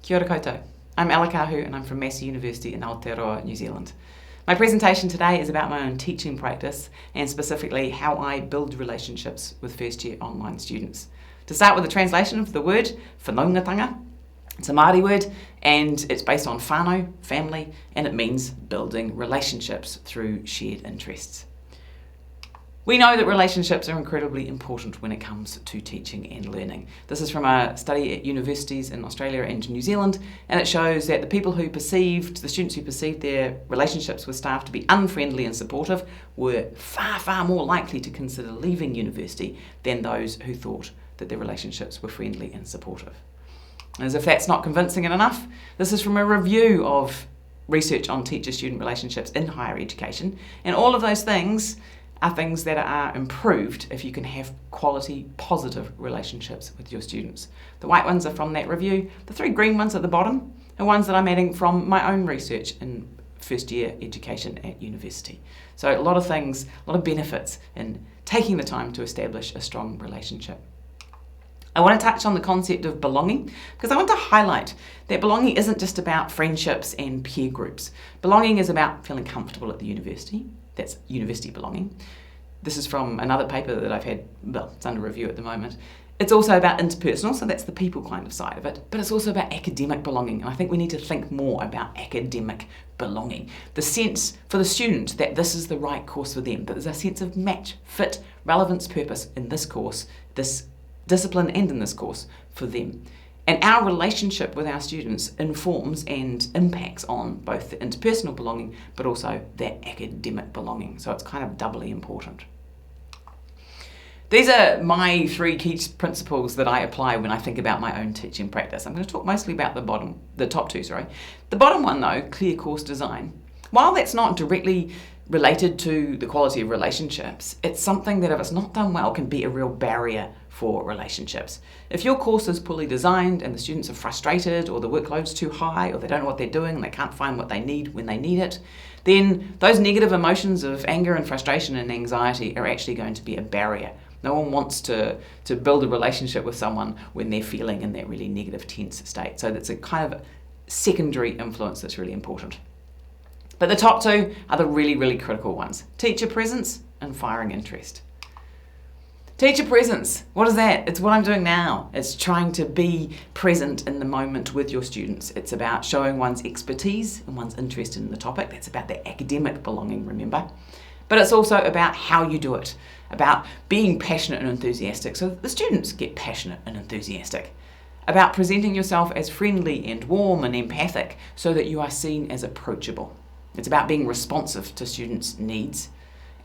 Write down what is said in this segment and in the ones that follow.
Kia ora koutou. I'm Ella Kahu and I'm from Massey University in Aotearoa, New Zealand. My presentation today is about my own teaching practice and specifically how I build relationships with first year online students. To start with a translation of the word whanaungatanga. It's a Māori word and it's based on whānau, family, and it means building relationships through shared interests. We know that relationships are incredibly important when it comes to teaching and learning. This is from a study at universities in Australia and New Zealand, and it shows that the students who perceived their relationships with staff to be unfriendly and supportive were far, far more likely to consider leaving university than those who thought that their relationships were friendly and supportive. As if that's not convincing enough, this is from a review of research on teacher-student relationships in higher education, and all of those things are things that are improved if you can have quality, positive relationships with your students. The white ones are from that review. The three green ones at the bottom are ones that I'm adding from my own research in first year education at university. So a lot of things, a lot of benefits in taking the time to establish a strong relationship. I want to touch on the concept of belonging because I want to highlight that belonging isn't just about friendships and peer groups. Belonging is about feeling comfortable at the university. That's university belonging. This is from another paper that I've had, well, it's under review at the moment. It's also about interpersonal, so that's the people kind of side of it, but it's also about academic belonging, and I think we need to think more about academic belonging. The sense for the student that this is the right course for them, that there's a sense of match, fit, relevance, purpose in this course, this discipline and in this course for them. And our relationship with our students informs and impacts on both the interpersonal belonging, but also that academic belonging. So it's kind of doubly important. These are my three key principles that I apply when I think about my own teaching practice. I'm going to talk mostly about the top two. The bottom one though, clear course design. While that's not directly related to the quality of relationships, it's something that if it's not done well can be a real barrier for relationships. If your course is poorly designed and the students are frustrated or the workload's too high or they don't know what they're doing and they can't find what they need when they need it, then those negative emotions of anger and frustration and anxiety are actually going to be a barrier. No one wants to build a relationship with someone when they're feeling in that really negative, tense state. So that's a kind of secondary influence that's really important. But the top two are the really, really critical ones. Teacher presence and firing interest. Teacher presence, what is that? It's what I'm doing now. It's trying to be present in the moment with your students. It's about showing one's expertise and one's interest in the topic. That's about the academic belonging, remember? But it's also about how you do it, about being passionate and enthusiastic so that the students get passionate and enthusiastic. About presenting yourself as friendly and warm and empathic so that you are seen as approachable. It's about being responsive to students' needs.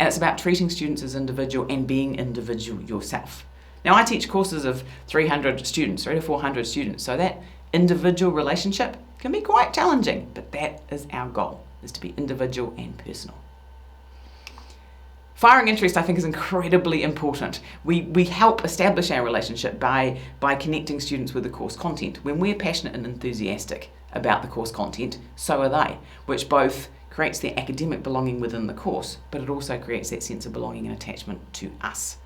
And it's about treating students as individual and being individual yourself. Now I teach courses of 300 students, 300 to 400 students, so that individual relationship can be quite challenging, but that is our goal, is to be individual and personal. Firing interest, I think, is incredibly important. We help establish our relationship by connecting students with the course content. When we're passionate and enthusiastic about the course content, so are they, which both creates their academic belonging within the course, but it also creates that sense of belonging and attachment to us.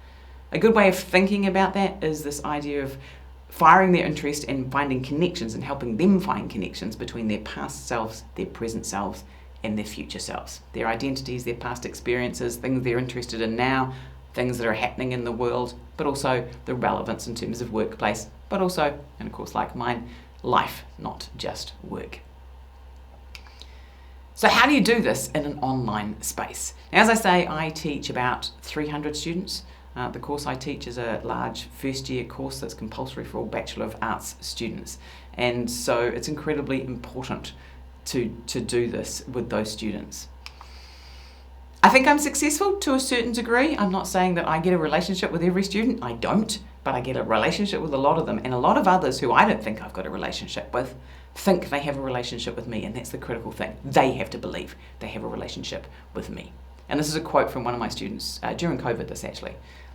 A good way of thinking about that is this idea of firing their interest and finding connections and helping them find connections between their past selves, their present selves, and their future selves. Their identities, their past experiences, things they're interested in now, things that are happening in the world, but also the relevance in terms of workplace, but also, and of course like mine, life, not just work. So how do you do this in an online space? Now, as I say, I teach about 300 students. The course I teach is a large first year course that's compulsory for all Bachelor of Arts students. And so it's incredibly important to do this with those students. I think I'm successful to a certain degree. I'm not saying that I get a relationship with every student. I don't, but I get a relationship with a lot of them. And a lot of others who I don't think I've got a relationship with think they have a relationship with me, and that's the critical thing. They have to believe they have a relationship with me. And this is a quote from one of my students during COVID, this actually.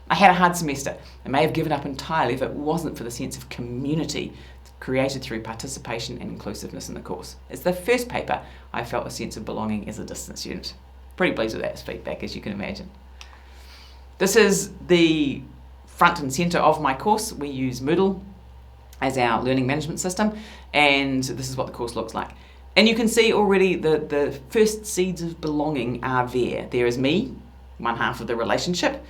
I had a hard semester. I may have given up entirely if it wasn't for the sense of community created through participation and inclusiveness in the course. It's the first paper I felt a sense of belonging as a distance student. Pretty pleased with that as feedback, as you can imagine. This is the front and center of my course. We use Moodle. as our learning management system, and this is what the course looks like. And you can see already the first seeds of belonging are there. There is me, one half of the relationship,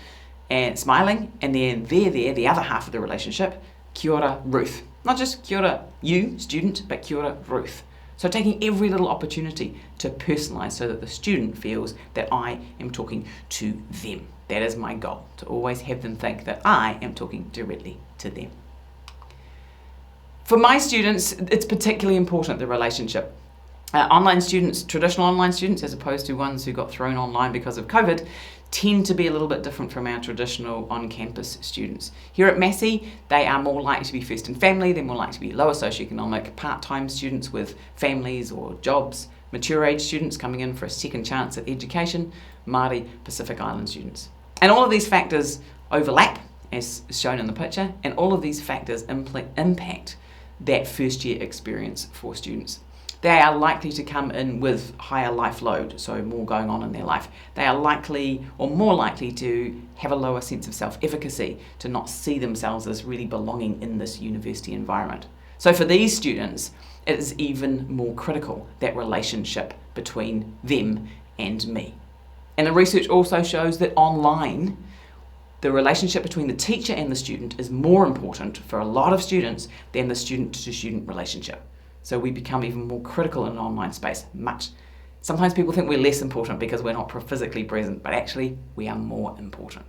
and smiling, and then there, the other half of the relationship, kia ora Ruth. Not just kia ora you, student, but kia ora Ruth. So taking every little opportunity to personalise so that the student feels that I am talking to them. That is my goal, to always have them think that I am talking directly to them. For my students, it's particularly important, the relationship. Online students, traditional online students, as opposed to ones who got thrown online because of COVID, tend to be a little bit different from our traditional on-campus students. Here at Massey, they are more likely to be first in family, they're more likely to be lower socioeconomic, part-time students with families or jobs, mature age students coming in for a second chance at education, Māori Pacific Island students. And all of these factors overlap, as shown in the picture, and all of these factors impact that first year experience for students. They are likely to come in with higher life load, so more going on in their life. They are likely or more likely to have a lower sense of self-efficacy, to not see themselves as really belonging in this university environment. So for these students, it is even more critical, that relationship between them and me. And the research also shows that online, the relationship between the teacher and the student is more important for a lot of students than the student-to-student relationship. So we become even more critical in an online space. Sometimes people think we're less important because we're not physically present, but actually we are more important.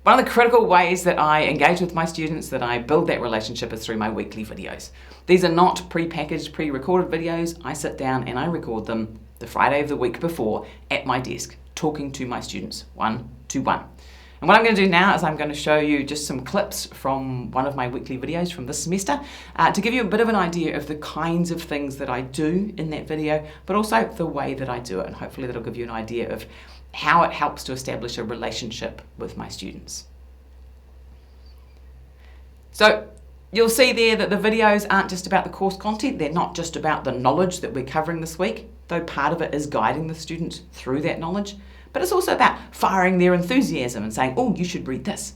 One of the critical ways that I engage with my students, that I build that relationship, is through my weekly videos. These are not pre-packaged, pre-recorded videos. I sit down and I record them the Friday of the week before at my desk, talking to my students one-to-one. And what I'm going to do now is I'm going to show you just some clips from one of my weekly videos from this semester to give you a bit of an idea of the kinds of things that I do in that video, but also the way that I do it. And hopefully that'll give you an idea of how it helps to establish a relationship with my students. So you'll see there that the videos aren't just about the course content. They're not just about the knowledge that we're covering this week, though part of it is guiding the students through that knowledge. But it's also about firing their enthusiasm and saying, oh, you should read this.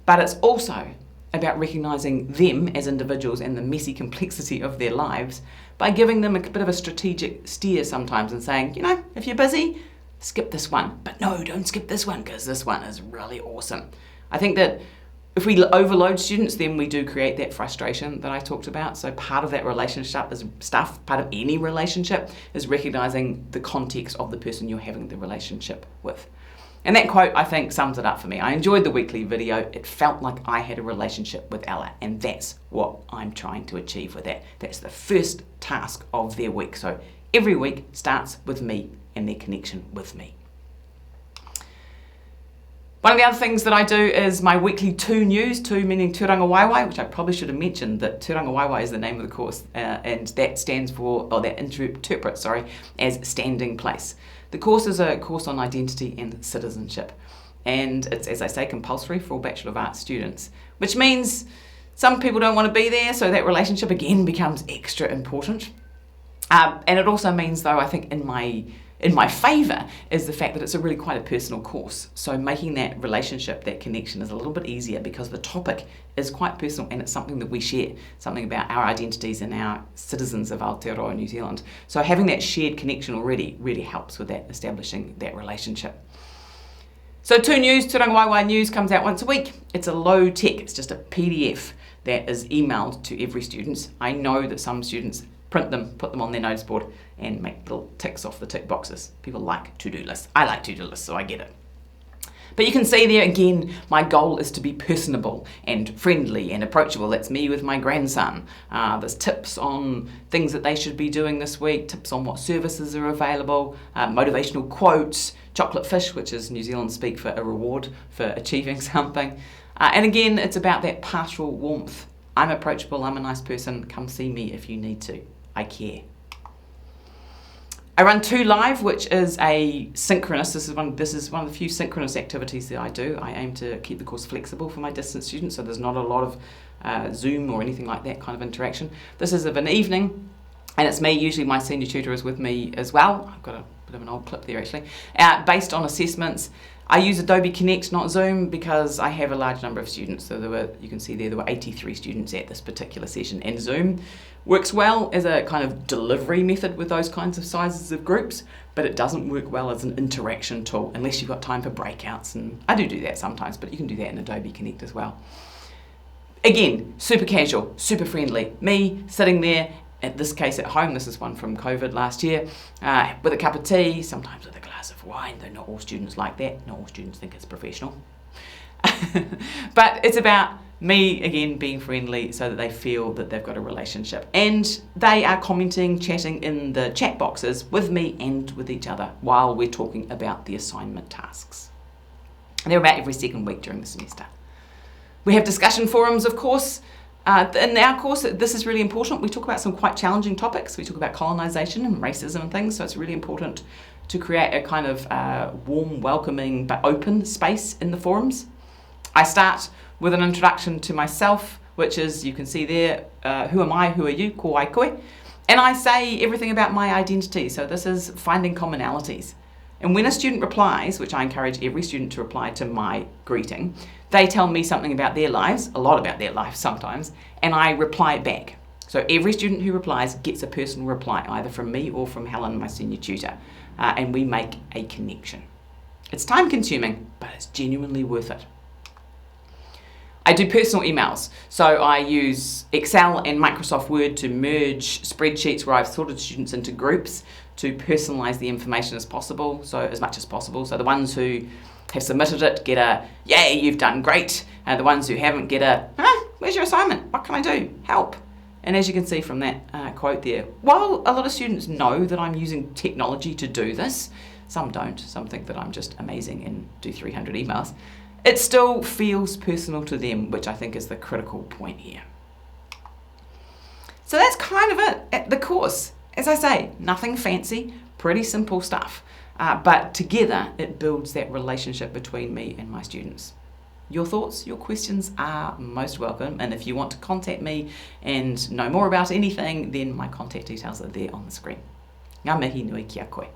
But it's also about recognising them as individuals and the messy complexity of their lives by giving them a bit of a strategic steer sometimes and saying, you know, if you're busy, skip this one. But no, don't skip this one because this one is really awesome. I think that if we overload students, then we do create that frustration that I talked about. So part of that relationship is part of any relationship is recognising the context of the person you're having the relationship with. And that quote, I think, sums it up for me. I enjoyed the weekly video. It felt like I had a relationship with Ella, and that's what I'm trying to achieve with that. That's the first task of their week. So every week starts with me and their connection with me. One of the other things that I do is my weekly Tu news, Tu meaning Tūranga Waiwai, which I probably should have mentioned that Tūranga Waiwai is the name of the course, and that stands for, or that interprets, as standing place. The course is a course on identity and citizenship, and it's, as I say, compulsory for all Bachelor of Arts students, which means some people don't want to be there, so that relationship again becomes extra important. And it also means, though, I think in my favour is the fact that it's really quite a personal course. So making that relationship, that connection is a little bit easier because the topic is quite personal and it's something that we share, something about our identities and our citizens of Aotearoa, New Zealand. So having that shared connection already really helps with that, establishing that relationship. So Tu News, Tūranga Waiwai News comes out once a week. It's a low tech, it's just a PDF that is emailed to every student. I know that some students print them, put them on their notice board and make little ticks off the tick boxes. People like to-do lists. I like to-do lists, so I get it. But you can see there again, my goal is to be personable and friendly and approachable. That's me with my grandson. There's tips on things that they should be doing this week, tips on what services are available, motivational quotes, chocolate fish, which is New Zealand speak for a reward for achieving something. And again, it's about that pastoral warmth. I'm approachable, I'm a nice person, come see me if you need to. I care. I run Tu Live, which is a synchronous, this is one of the few synchronous activities that I do. I aim to keep the course flexible for my distance students, so there's not a lot of Zoom or anything like that kind of interaction. This is of an evening, and it's me, usually my senior tutor is with me as well. I've got a bit of an old clip there actually. Based on assessments, I use Adobe Connect, not Zoom, because I have a large number of students. So you can see there were 83 students at this particular session, and Zoom works well as a kind of delivery method with those kinds of sizes of groups, but it doesn't work well as an interaction tool unless you've got time for breakouts, and I do that sometimes, but you can do that in Adobe Connect as well. Again, super casual, super friendly. Me sitting there, in this case at home, this is one from COVID last year, with a cup of tea, sometimes with a glass of wine, though not all students like that, not all students think it's professional. But it's about me, again, being friendly so that they feel that they've got a relationship. And they are commenting, chatting in the chat boxes with me and with each other while we're talking about the assignment tasks. And they're about every second week during the semester. We have discussion forums, of course. In our course, this is really important. We talk about some quite challenging topics. We talk about colonisation and racism and things, so it's really important to create a kind of warm, welcoming, but open space in the forums. I start with an introduction to myself, which is, you can see there, who am I, who are you, ko ai koe. And I say everything about my identity, so this is finding commonalities. And when a student replies, which I encourage every student to reply to my greeting, they tell me something about their lives, a lot about their lives sometimes, and I reply back. So every student who replies gets a personal reply, either from me or from Helen, my senior tutor, and we make a connection. It's time consuming, but it's genuinely worth it. I do personal emails, so I use Excel and Microsoft Word to merge spreadsheets where I've sorted students into groups to personalise the information as much as possible. So the ones who have submitted it get a, yay, you've done great, and the ones who haven't get a, where's your assignment? What can I do? Help. And as you can see from that quote there, while a lot of students know that I'm using technology to do this, some don't, some think that I'm just amazing and do 300 emails, it still feels personal to them, which I think is the critical point here. So that's kind of it at the course. As I say, nothing fancy, pretty simple stuff, but together it builds that relationship between me and my students. Your thoughts, your questions are most welcome, and if you want to contact me and know more about anything, then my contact details are there on the screen. Ngā mihi nui ki a koe.